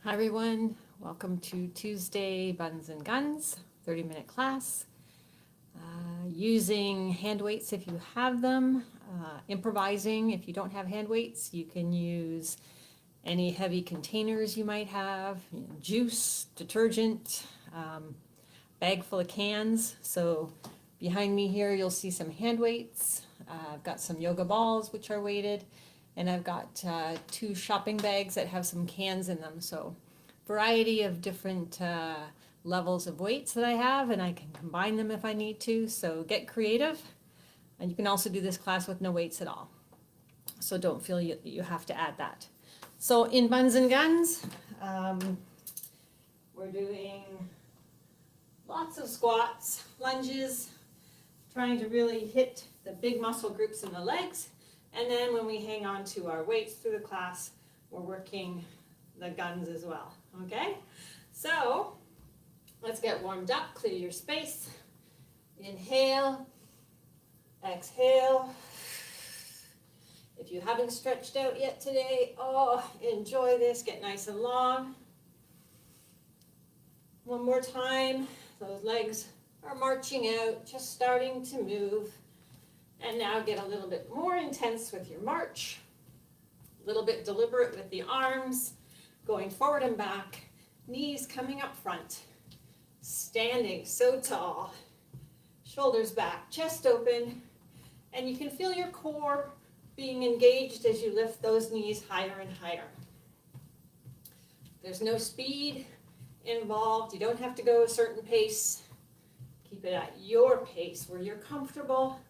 Hi everyone, welcome to Tuesday Buns and Guns, 30-minute class. Using hand weights if you have them, improvising if you don't have hand weights. You can use any heavy containers you might have, juice, detergent, bag full of cans. So behind me here you'll see some hand weights. I've got some yoga balls which are weighted. And I've got two shopping bags that have some cans in them. So variety of different levels of weights that I have, and I can combine them if I need to. So get creative. And you can also do this class with no weights at all. So don't feel you have to add that. So in Buns and Guns, we're doing lots of squats, lunges, trying to really hit the big muscle groups in the legs. And then when we hang on to our weights through the class, we're working the guns as well, okay? So, let's get warmed up, clear your space. Inhale, exhale. If you haven't stretched out yet today, enjoy this, get nice and long. One more time, those legs are marching out, just starting to move. And now get a little bit more intense with your march, a little bit deliberate with the arms, going forward and back, knees coming up front, standing so tall, shoulders back, chest open, and you can feel your core being engaged as you lift those knees higher and higher. There's no speed involved, you don't have to go a certain pace, keep it at your pace where you're comfortable.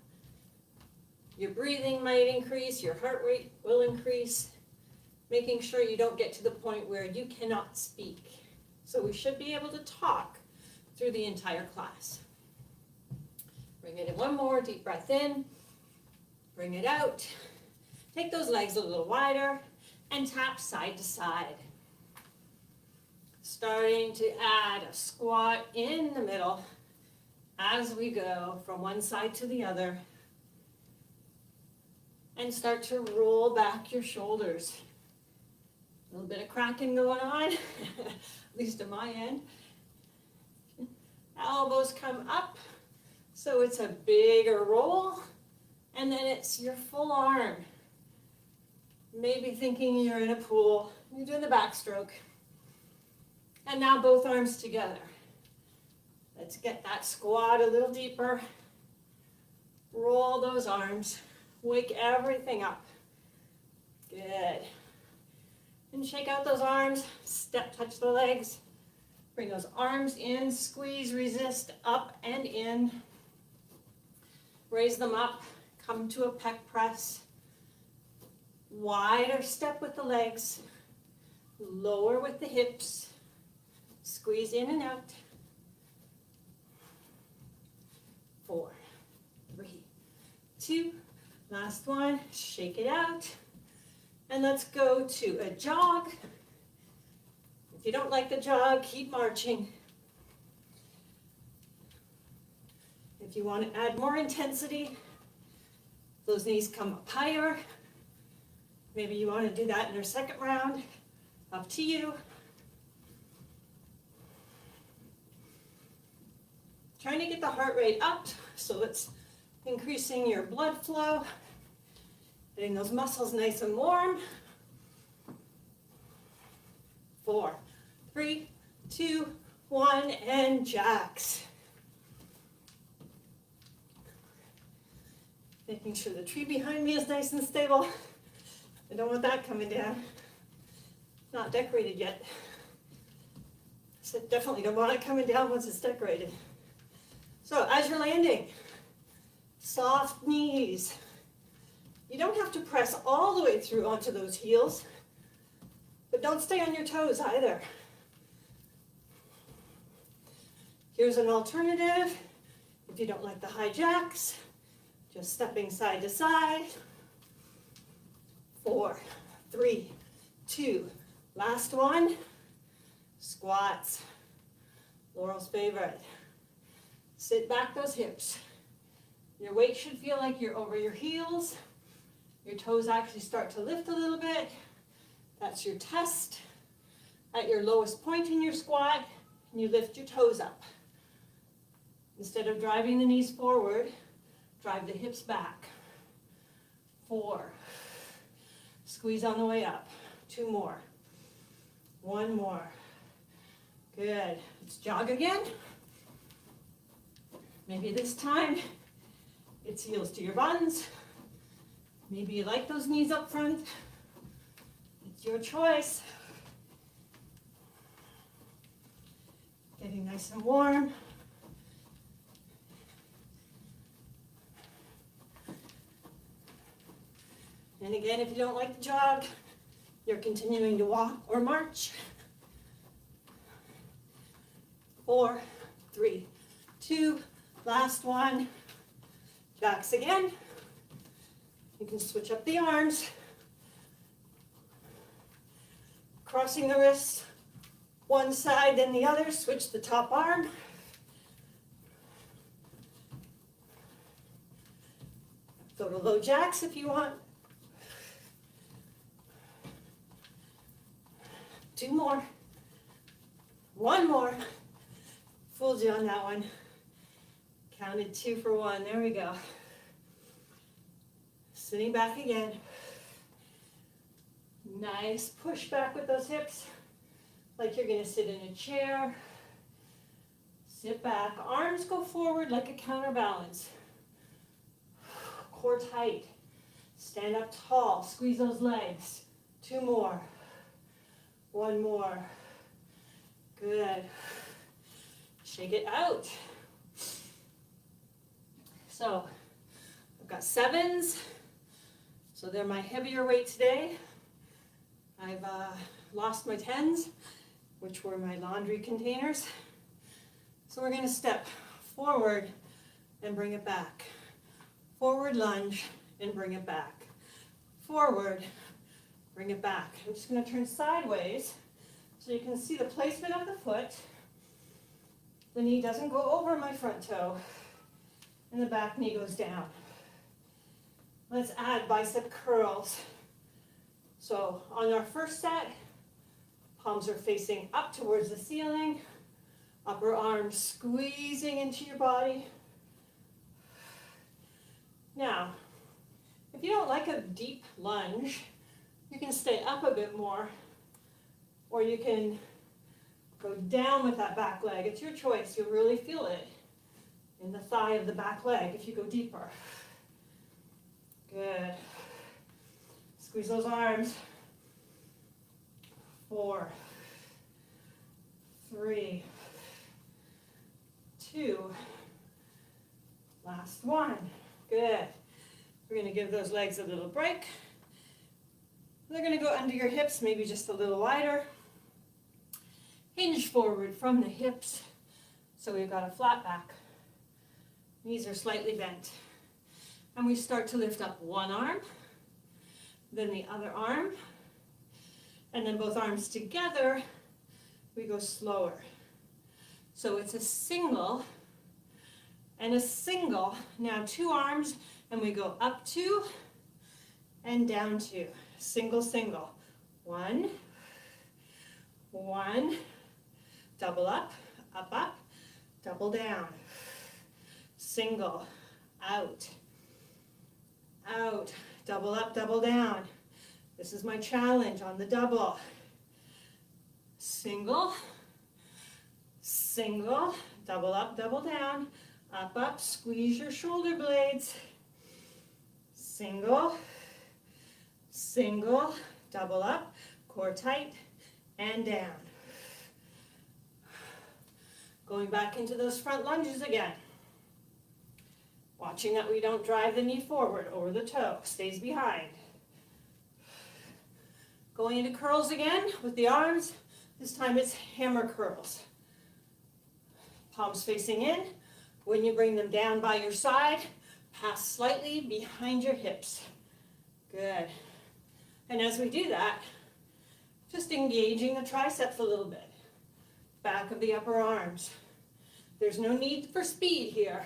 Your breathing might increase, your heart rate will increase, making sure you don't get to the point where you cannot speak. So we should be able to talk through the entire class. Bring it in one more, deep breath in, bring it out. Take those legs a little wider and tap side to side. Starting to add a squat in the middle as we go from one side to the other. And start to roll back your shoulders. A little bit of cracking going on, at least on my end. Elbows come up, so it's a bigger roll, and then it's your full arm. Maybe thinking you're in a pool, you're doing the backstroke. And now both arms together. Let's get that squat a little deeper. Roll those arms. Wake everything up. Good. And shake out those arms. Step touch the legs. Bring those arms in. Squeeze, resist, up and in. Raise them up. Come to a pec press. Wider step with the legs. Lower with the hips. Squeeze in and out. 4, 3, 2, last one, shake it out. And let's go to a jog. If you don't like the jog, keep marching. If you want to add more intensity, those knees come up higher. Maybe you want to do that in our second round. Up to you. Trying to get the heart rate up, so it's increasing your blood flow, getting those muscles nice and warm. 4, 3, 2, 1, and jacks. Making sure the tree behind me is nice and stable. I don't want that coming down. Not decorated yet. So definitely don't want it coming down once it's decorated. So as you're landing, soft knees. You don't have to press all the way through onto those heels, but don't stay on your toes either. Here's an alternative. If you don't like the high jacks, just stepping side to side. 4, 3, 2, last one. Squats. Laurel's favorite. Sit back those hips. Your weight should feel like you're over your heels. Your toes actually start to lift a little bit. That's your test. at your lowest point in your squat, and you lift your toes up. Instead of driving the knees forward, drive the hips back. 4. Squeeze on the way up. 2 more. 1 more. Good. Let's jog again. Maybe this time it's heels to your buns. Maybe you like those knees up front. It's your choice. Getting nice and warm. And again, if you don't like the jog, you're continuing to walk or march. 4, 3, 2, last one. Backs again. You can switch up the arms. Crossing the wrists, one side then the other, switch the top arm. Go to low jacks if you want. 2 more. 1 more. Fooled you on that one. Counted 2 for 1. There we go. Sitting back again. Nice push back with those hips, like you're going to sit in a chair. Sit back. Arms go forward like a counterbalance. Core tight. Stand up tall. Squeeze those legs. 2 more. 1 more. Good. Shake it out. So, I've got 7s. So they're my heavier weight today. I've lost my 10s, which were my laundry containers. So we're going to step forward and bring it back. Forward lunge and bring it back. Forward, bring it back. I'm just going to turn sideways so you can see the placement of the foot. The knee doesn't go over my front toe, and the back knee goes down. Let's add bicep curls. So on our first set, palms are facing up towards the ceiling, upper arms squeezing into your body. Now, if you don't like a deep lunge, you can stay up a bit more, or you can go down with that back leg. It's your choice. You'll really feel it in the thigh of the back leg if you go deeper. Good. Squeeze those arms. 4, 3, 2, last one. Good. We're going to give those legs a little break. They're going to go under your hips, maybe just a little wider. Hinge forward from the hips, so we've got a flat back. Knees are slightly bent. And we start to lift up one arm, then the other arm, and then both arms together, we go slower. So it's a single and a single. Now 2 arms, and we go up 2 and down 2. Single, single. 1, 1, double up, up, up, double down. Single, out, out, double up, double down. This is my challenge on the double. Single, single, double up, double down, up, up, squeeze your shoulder blades. Single, single, double up, core tight, and down. Going back into those front lunges again. Watching that we don't drive the knee forward over the toe, stays behind. Going into curls again with the arms. This time it's hammer curls. Palms facing in. When you bring them down by your side, pass slightly behind your hips. Good. And as we do that, just engaging the triceps a little bit. Back of the upper arms. There's no need for speed here.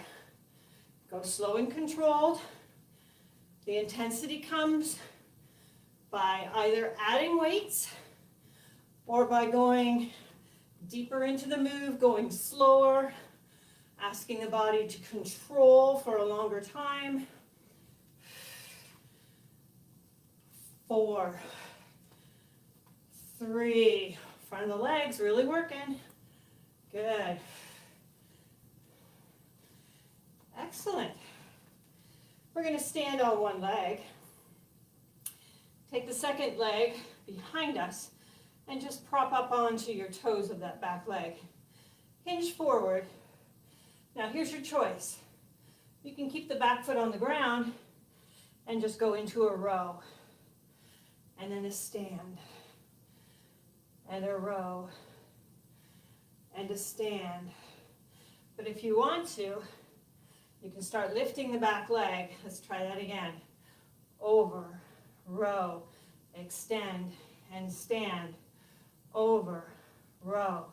Go slow and controlled. The intensity comes by either adding weights or by going deeper into the move, going slower, asking the body to control for a longer time. 4, 3, front of the legs really working. Good. Excellent. We're going to stand on one leg. Take the second leg behind us and just prop up onto your toes of that back leg. Hinge forward. Now here's your choice. You can keep the back foot on the ground and just go into a row. And then a stand. And a row. And a stand. But if you want to, you can start lifting the back leg. Let's try that again. Over, row, extend, and stand. Over, row,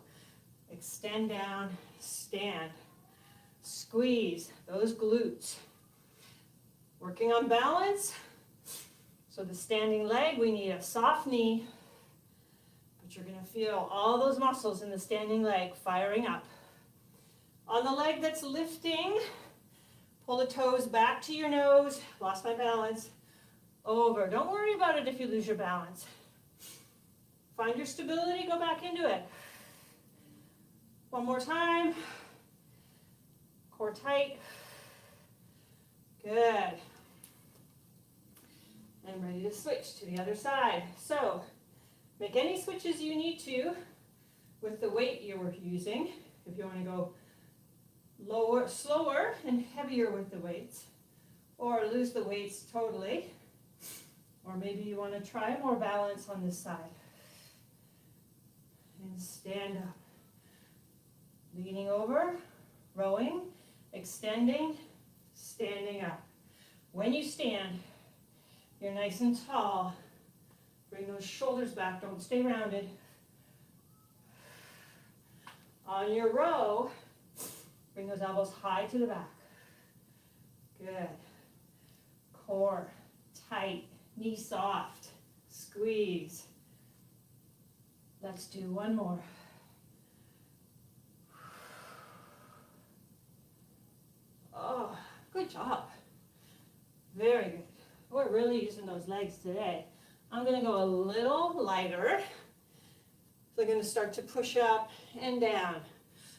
extend down, stand. Squeeze those glutes. Working on balance. So the standing leg, we need a soft knee. But you're going to feel all those muscles in the standing leg firing up. On the leg that's lifting, pull the toes back to your nose. Lost my balance. Over. Don't worry about it if you lose your balance. Find your stability, go back into it. One more time. Core tight. Good. And ready to switch to the other side. So, make any switches you need to with the weight you're using. If you want to go lower, slower and heavier with the weights, or lose the weights totally, or maybe you want to try more balance on this side. And stand up. Leaning over, rowing, extending, standing up. When you stand, you're nice and tall. Bring those shoulders back, don't stay rounded. On your row, bring those elbows high to the back. Good. Core tight, knee soft, squeeze. Let's do one more. Oh, good job. Very good. We're really using those legs today. I'm going to go a little lighter. So I'm going to start to push up and down.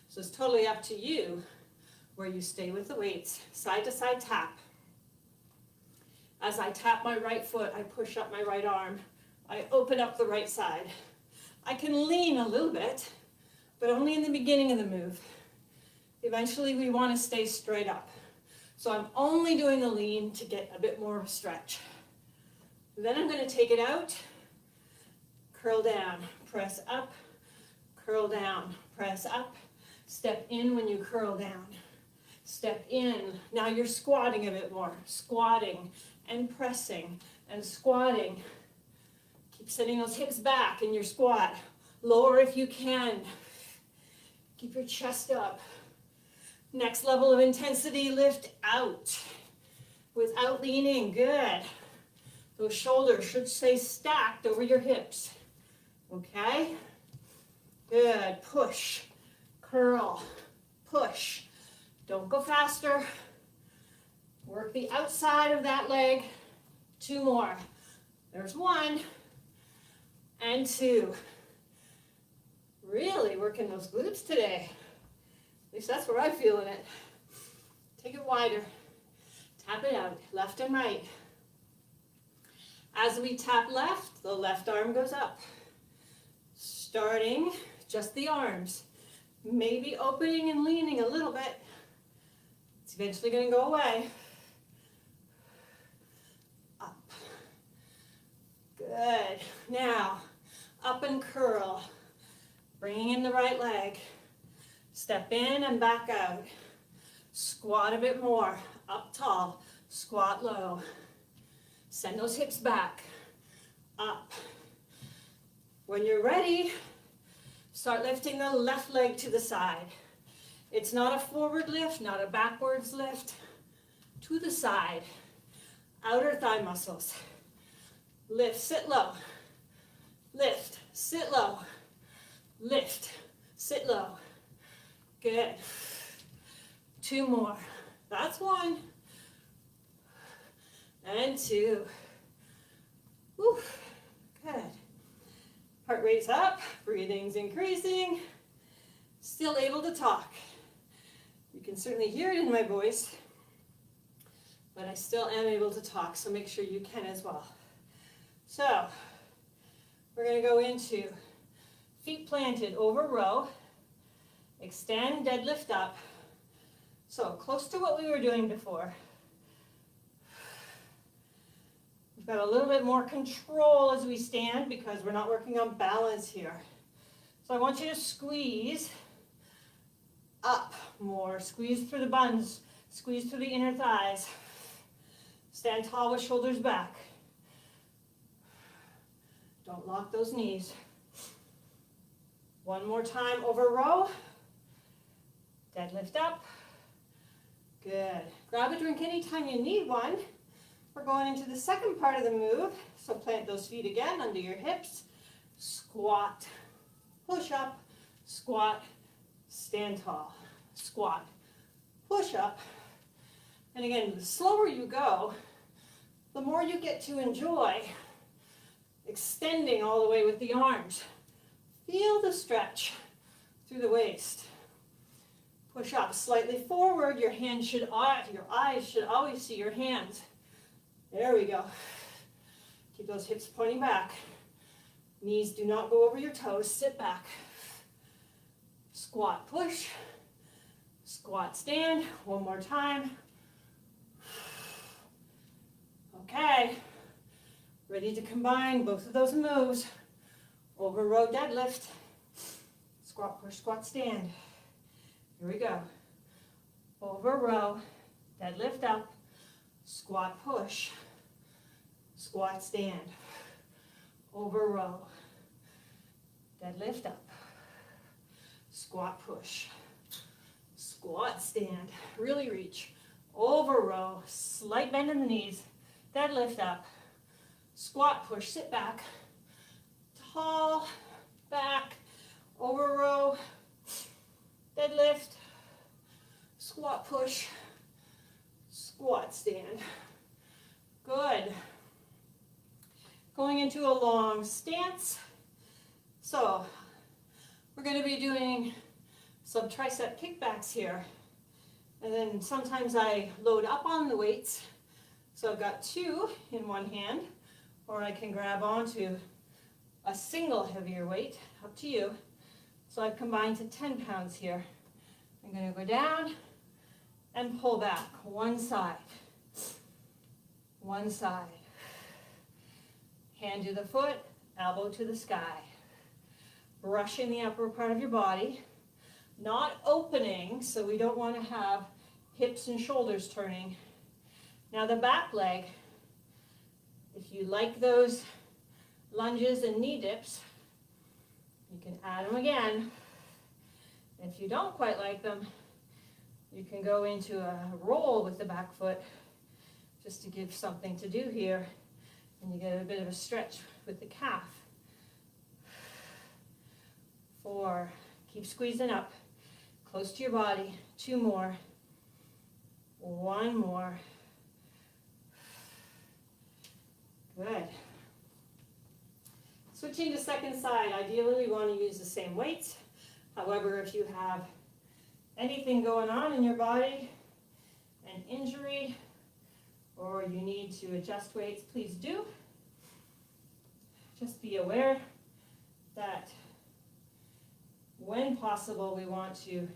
So it's totally up to you where you stay with the weights. Side to side tap. As I tap my right foot, I push up my right arm. I open up the right side. I can lean a little bit, but only in the beginning of the move. Eventually we want to stay straight up. So I'm only doing the lean to get a bit more of a stretch. Then I'm going to take it out, curl down, press up, curl down, press up, step in when you curl down, step in. Now you're squatting a bit more, squatting and pressing and squatting. Keep sending those hips back in your squat. Lower if you can. Keep your chest up. Next level of intensity, lift out. Without leaning, good. Those shoulders should stay stacked over your hips. Okay? Good, push, curl, push. Don't go faster. Work the outside of that leg. 2 more. There's 1 and 2. Really working those glutes today. At least that's where I'm feeling it. Take it wider. Tap it out, left and right. As we tap left, the left arm goes up. Starting just the arms. Maybe opening and leaning a little bit. It's eventually going to go away. Up. Good. Now, up and curl. Bringing in the right leg. Step in and back out. Squat a bit more. Up tall. Squat low. Send those hips back. Up. When you're ready, start lifting the left leg to the side. It's not a forward lift, not a backwards lift. To the side. Outer thigh muscles. Lift, sit low. Lift, sit low. lift, sit low. Good. 2 more. That's 1. And 2. Woo. Good. Heart rate's up, breathing's increasing. Still able to talk. You can certainly hear it in my voice, but I still am able to talk, so make sure you can as well. So, we're going to go into feet planted over row, extend, deadlift up. So, close to what we were doing before. We've got a little bit more control as we stand because we're not working on balance here. So I want you to squeeze up more. Squeeze through the buns. Squeeze through the inner thighs. Stand tall with shoulders back. Don't lock those knees. 1 more time over row. Deadlift up. Good. Grab a drink anytime you need one. We're going into the second part of the move. So plant those feet again under your hips. Squat. Push up. Squat. Stand tall. Squat. Push up. And again, the slower you go, the more you get to enjoy extending all the way with the arms. Feel the stretch through the waist. Push up slightly forward. Your eyes should always see your hands. There we go. Keep those hips pointing back. Knees do not go over your toes. Sit back. Squat, push. Squat, stand. 1 more time. Okay. Ready to combine both of those moves. Over row deadlift. Squat, push, squat, stand. Here we go. Over row, deadlift up. Squat, push. Squat, stand. Over row. Deadlift up. Squat, push. Squat, stand. Really reach. Over row. Slight bend in the knees. Deadlift up. Squat, push. Sit back. Tall. Back. Over row. Deadlift. Squat, push. Squat, stand. Good. Going into a long stance. So, we're going to be doing some tricep kickbacks here. And then sometimes I load up on the weights. So I've got 2 in one hand, or I can grab onto a single heavier weight, up to you. So I've combined to 10 pounds here. I'm going to go down and pull back. One side. One side. Hand to the foot, elbow to the sky. Brushing the upper part of your body. Not opening, so we don't want to have hips and shoulders turning. Now the back leg, if you like those lunges and knee dips, you can add them again. If you don't quite like them, you can go into a roll with the back foot just to give something to do here, and you get a bit of a stretch with the calf. 4, keep squeezing up, close to your body. 2 more. 1 more. Good. Switching to second side, ideally we want to use the same weights. However, if you have anything going on in your body, an injury, or you need to adjust weights, please do. Just be aware that when possible, we want to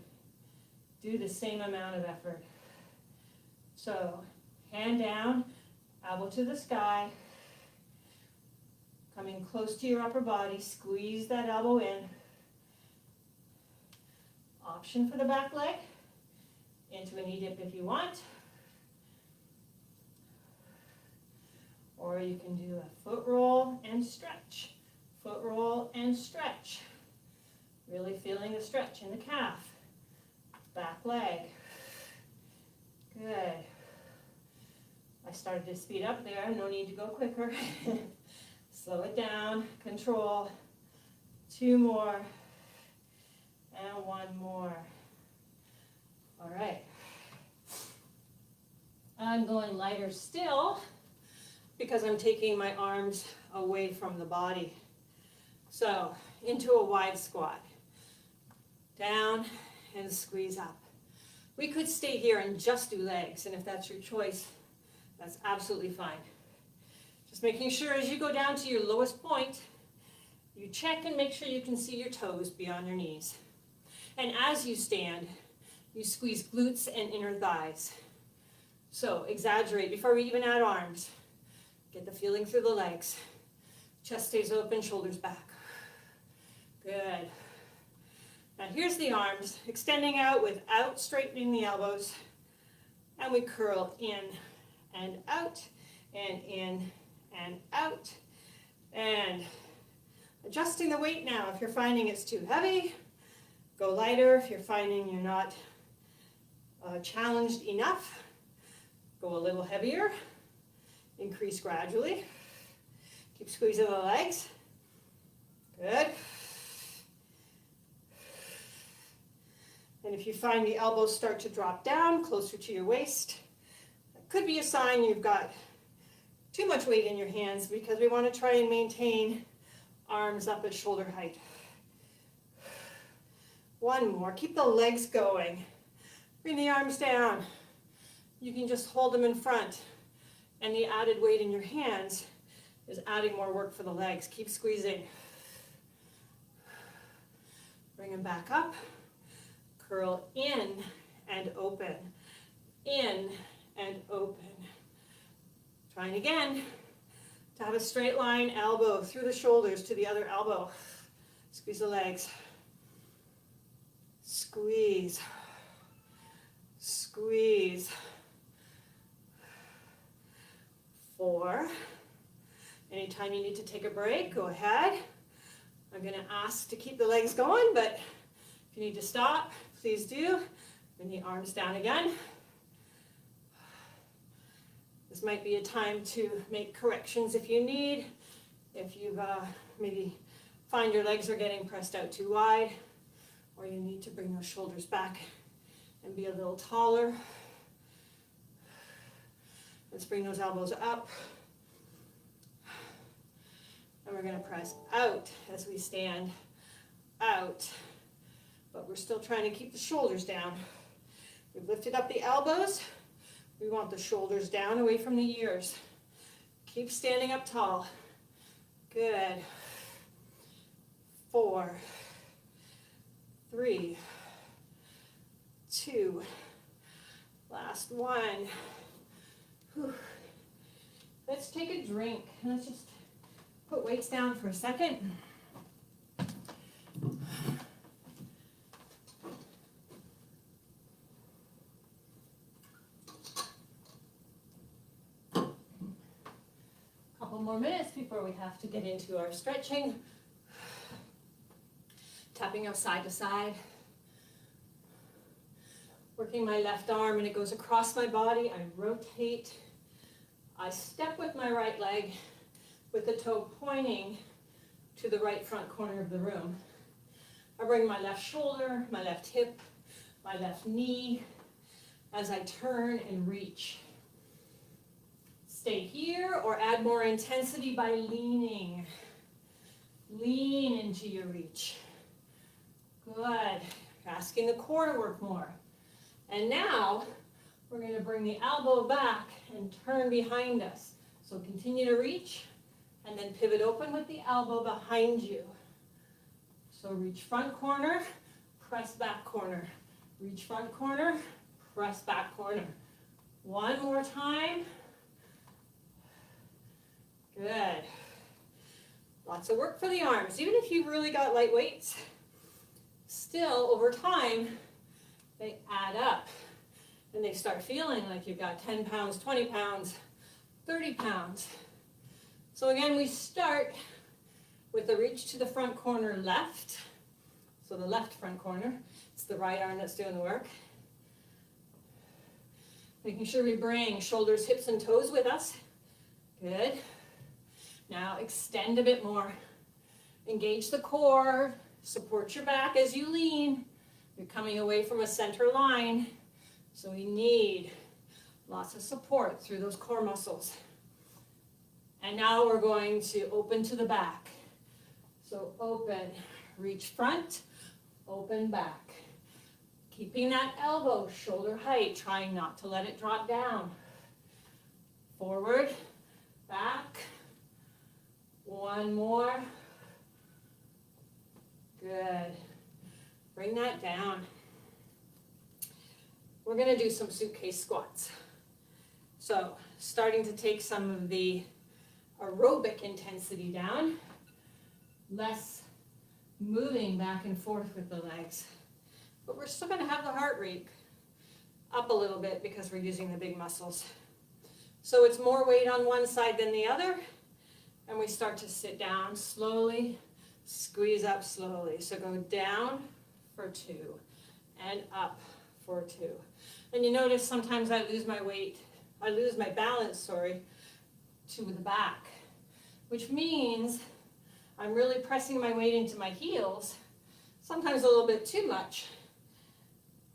do the same amount of effort. So, hand down, elbow to the sky, coming close to your upper body, squeeze that elbow in. Option for the back leg, into a knee dip if you want. Or you can do a foot roll and stretch. Foot roll and stretch. Really feeling the stretch in the calf. Back leg. Good. I started to speed up there, no need to go quicker. Slow it down, control. 2 more. And one more. All right. I'm going lighter still because I'm taking my arms away from the body. So into a wide squat. Down and squeeze up. We could stay here and just do legs, and if that's your choice, that's absolutely fine. Just making sure as you go down to your lowest point, you check and make sure you can see your toes beyond your knees. And as you stand, you squeeze glutes and inner thighs. So exaggerate before we even add arms. Get the feeling through the legs. Chest stays open, shoulders back. Good. Now here's the arms, extending out without straightening the elbows. And we curl in and out, and in and out. And adjusting the weight now. If you're finding it's too heavy, go lighter. If you're finding you're not challenged enough, go a little heavier. Increase gradually. Keep squeezing the legs. Good. And if you find the elbows start to drop down closer to your waist, that could be a sign you've got too much weight in your hands, because we want to try and maintain arms up at shoulder height. One more. Keep the legs going. Bring the arms down. You can just hold them in front, and the added weight in your hands is adding more work for the legs. Keep squeezing. Bring them back up. Curl in and open. In and open. Trying again to have a straight line, elbow through the shoulders to the other elbow. Squeeze the legs. Squeeze. Squeeze. 4. Anytime you need to take a break, go ahead. I'm going to ask to keep the legs going, but if you need to stop, please do. Bring the arms down again. This might be a time to make corrections if you need. If you maybe find your legs are getting pressed out too wide, or you need to bring those shoulders back and be a little taller. Let's bring those elbows up. And we're going to press out as we stand out. But we're still trying to keep the shoulders down. We've lifted up the elbows. We want the shoulders down away from the ears. Keep standing up tall. Good. 4, 3, 2, last one. Whew. Let's take a drink. Let's just put weights down for a second. Couple more minutes before we have to get into our stretching. Tapping us side to side. Working my left arm, and it goes across my body. I rotate. I step with my right leg with the toe pointing to the right front corner of the room. I bring my left shoulder, my left hip, my left knee as I turn and reach. Stay here or add more intensity by leaning. Lean into your reach. Good. Asking the core to work more. And now we're going to bring the elbow back and turn behind us. So continue to reach and then pivot open with the elbow behind you. So reach front corner, press back corner. Reach front corner, press back corner. One more time. Good. Lots of work for the arms. Even if you've really got light weights, still over time, they add up. And they start feeling like you've got 10 pounds, 20 pounds, 30 pounds. So again, we start with the reach to the front corner left. So the left front corner. It's the right arm that's doing the work. Making sure we bring shoulders, hips, and toes with us. Good. Now extend a bit more. Engage the core. Support your back as you lean. You're coming away from a center line, so we need lots of support through those core muscles. And now we're going to open to the back. So open, reach front, open back. Keeping that elbow shoulder height, trying not to let it drop down. Forward, back. One more. Good. Bring that down. We're going to do some suitcase squats. So starting to take some of the aerobic intensity down, less moving back and forth with the legs. But we're still going to have the heart rate up a little bit because we're using the big muscles. So it's more weight on one side than the other, and we start to sit down slowly, squeeze up slowly. So go down for 2 and up for 2. And you notice sometimes I lose my balance, to the back, which means I'm really pressing my weight into my heels, sometimes a little bit too much.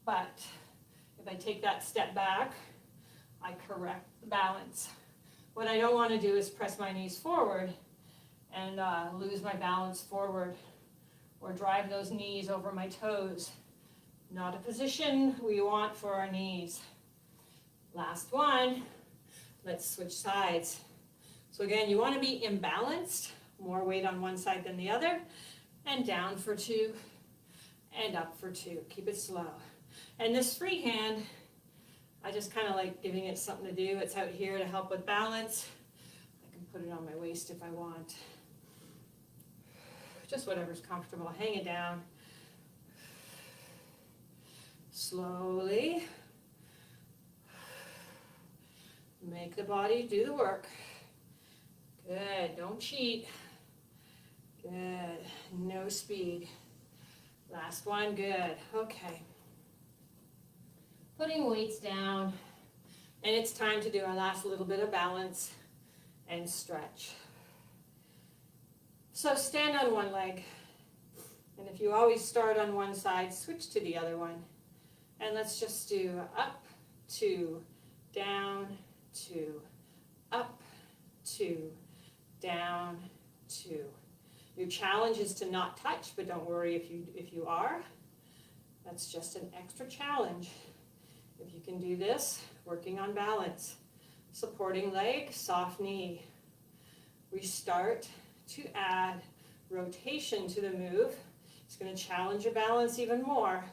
But if I take that step back, I correct the balance. What I don't want to do is press my knees forward and lose my balance forward or drive those knees over my toes. Not a position we want for our knees. Last one. Let's switch sides. So again, you want to be imbalanced, more weight on one side than the other, and down for 2 and up for 2. Keep it slow. And this free hand, I just kind of like giving it something to do. It's out here to help with balance. I can put it on my waist if I want. Just whatever's comfortable. Hang it down. Slowly. Make the body do the work. Good. Don't cheat. Good. No speed. Last one. Good. Okay. Putting weights down, and it's time to do our last little bit of balance and stretch. So stand on one leg, and if you always start on one side, switch to the other one. And let's just do up, 2, down, 2, up, 2, down, 2. Your challenge is to not touch, but don't worry if you are. That's just an extra challenge. If you can do this, working on balance. Supporting leg, soft knee. We start to add rotation to the move. It's going to challenge your balance even more.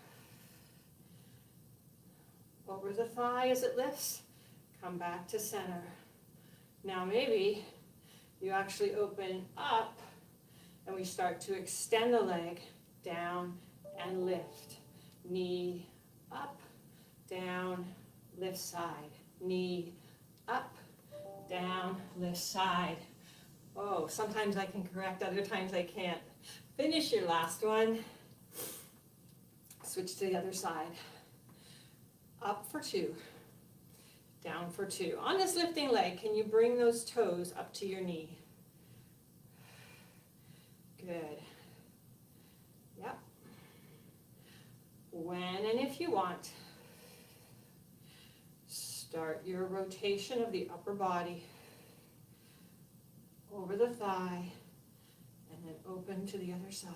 Over the thigh as it lifts. Come back to center. Now maybe you actually open up and we start to extend the leg down and lift. Knee up, down, lift side. Knee up, down, lift side. Oh, sometimes I can correct, other times I can't. Finish your last one. Switch to the other side. Up for 2. Down for 2. On this lifting leg, can you bring those toes up to your knee? Good. Yep. When and if you want, start your rotation of the upper body over the thigh and then open to the other side.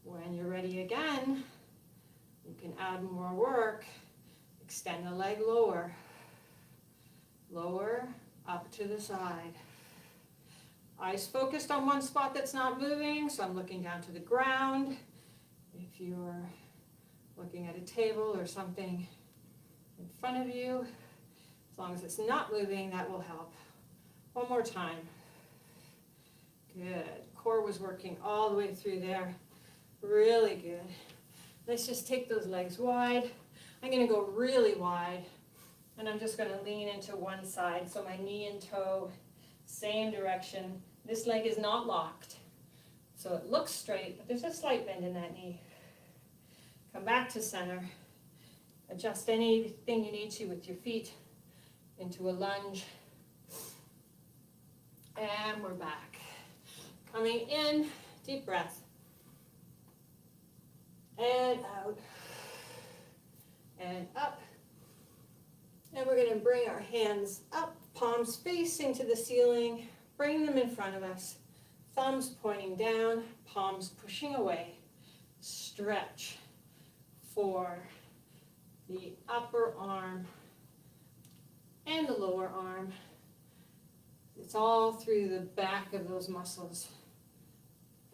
When you're ready again, you can add more work. Extend the leg lower. Lower, up to the side. Eyes focused on one spot that's not moving, so I'm looking down to the ground. If you're looking at a table or something in front of you, as long as it's not moving, that will help. One more time. Good. Core was working all the way through there. Really good. Let's just take those legs wide. I'm going to go really wide, and I'm just going to lean into one side, so my knee and toe, same direction. This leg is not locked, so it looks straight, but there's a slight bend in that knee. Come back to center. Adjust anything you need to with your feet into a lunge. And we're back. Coming in, deep breath. out and up. And we're going to bring our hands up, palms facing to the ceiling, bring them in front of us, thumbs pointing down, palms pushing away. Stretch for the upper arm and the lower arm. It's all through the back of those muscles.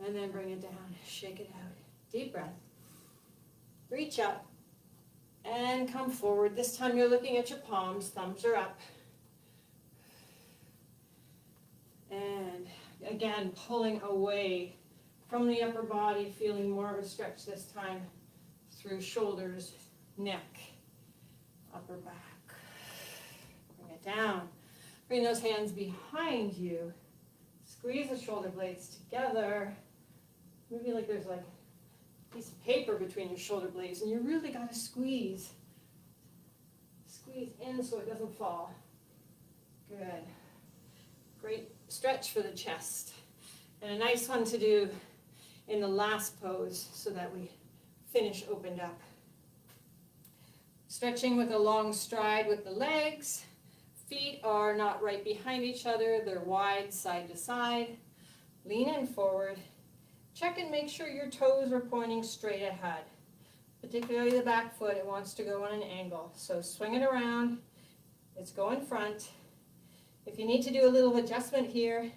And then bring it down, shake it out. Deep breath. Reach up and come forward. This time you're looking at your palms, thumbs are up. And again, pulling away from the upper body, feeling more of a stretch this time through shoulders, neck, upper back. Bring it down. Bring those hands behind you. Squeeze the shoulder blades together. Maybe like there's like a piece of paper between your shoulder blades, and you really got to squeeze. Squeeze in so it doesn't fall. Good. Great stretch for the chest. And a nice one to do in the last pose so that we finish opened up. Stretching with a long stride with the legs. Feet are not right behind each other. They're wide side to side. Lean in forward. Check and make sure your toes are pointing straight ahead. Particularly the back foot, it wants to go on an angle. So swing it around. It's going front. If you need to do a little adjustment here,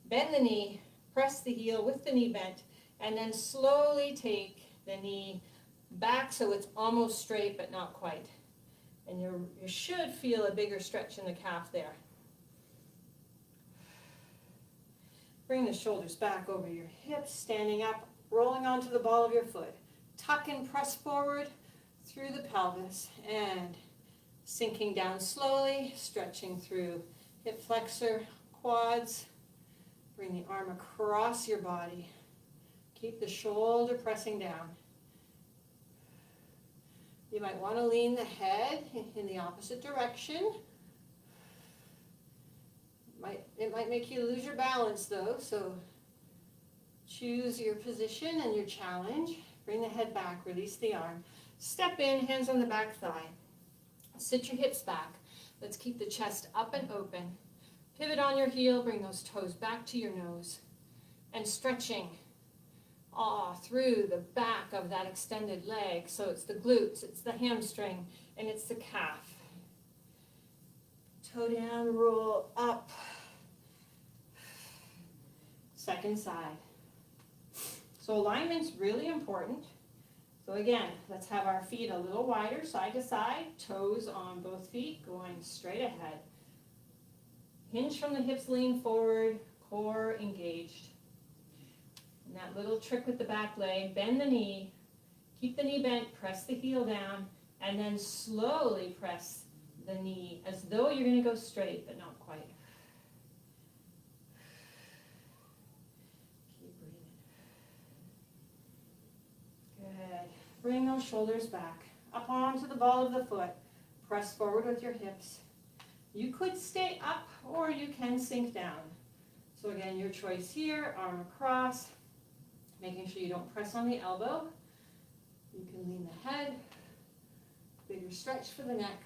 bend the knee, press the heel with the knee bent, and then slowly take the knee back so it's almost straight but not quite. And you should feel a bigger stretch in the calf there. Bring the shoulders back over your hips, standing up, rolling onto the ball of your foot. Tuck and press forward through the pelvis and sinking down slowly, stretching through hip flexor, quads. Bring the arm across your body. Keep the shoulder pressing down. You might want to lean the head in the opposite direction. It might make you lose your balance though, so choose your position and your challenge. Bring the head back, release the arm. Step in, hands on the back thigh. Sit your hips back. Let's keep the chest up and open. Pivot on your heel, bring those toes back to your nose. And stretching through the back of that extended leg. So it's the glutes, it's the hamstring, and it's the calf. Toe down, roll up. Second side. So alignment's really important. So again, let's have our feet a little wider, side to side, toes on both feet, going straight ahead. Hinge from the hips, lean forward, core engaged. And that little trick with the back leg, bend the knee, keep the knee bent, press the heel down, and then slowly press the knee as though you're going to go straight, but not quite. Keep breathing. Good. Bring those shoulders back, up onto the ball of the foot. Press forward with your hips. You could stay up or you can sink down. So again, your choice here, arm across, making sure you don't press on the elbow. You can lean the head, bigger stretch for the neck.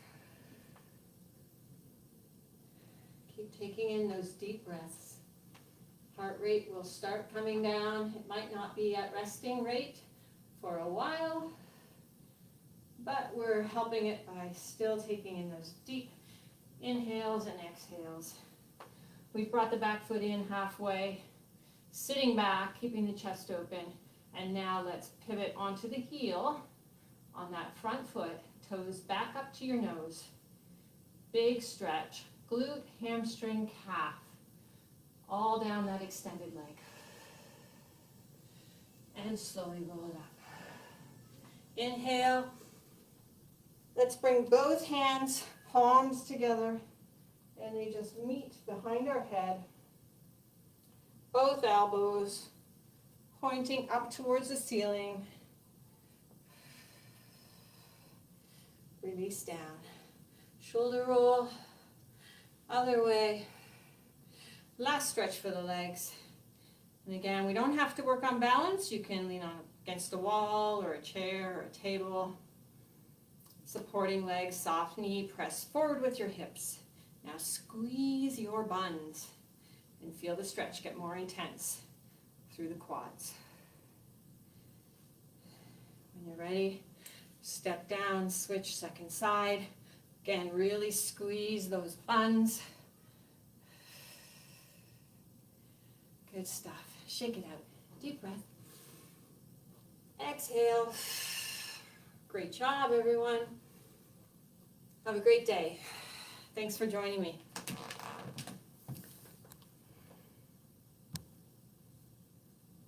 Keep taking in those deep breaths. Heart rate will start coming down. It might not be at resting rate for a while, but we're helping it by still taking in those deep inhales and exhales. We've brought the back foot in halfway, sitting back, keeping the chest open, and now let's pivot onto the heel on that front foot, toes back up to your nose. Big stretch, glute, hamstring, calf, all down that extended leg. And slowly roll it up. Inhale. Let's bring both hands, palms together, and they just meet behind our head. Both elbows pointing up towards the ceiling. Release down. Shoulder roll, other way. Last stretch for the legs. And again, we don't have to work on balance. You can lean on a against a wall or a chair or a table. Supporting legs, soft knee, press forward with your hips. Now squeeze your buns and feel the stretch get more intense through the quads. When you're ready, step down, switch second side. Again, really squeeze those buns. Good stuff. Shake it out. Deep breath. Exhale. Great job, everyone. Have a great day. Thanks for joining me.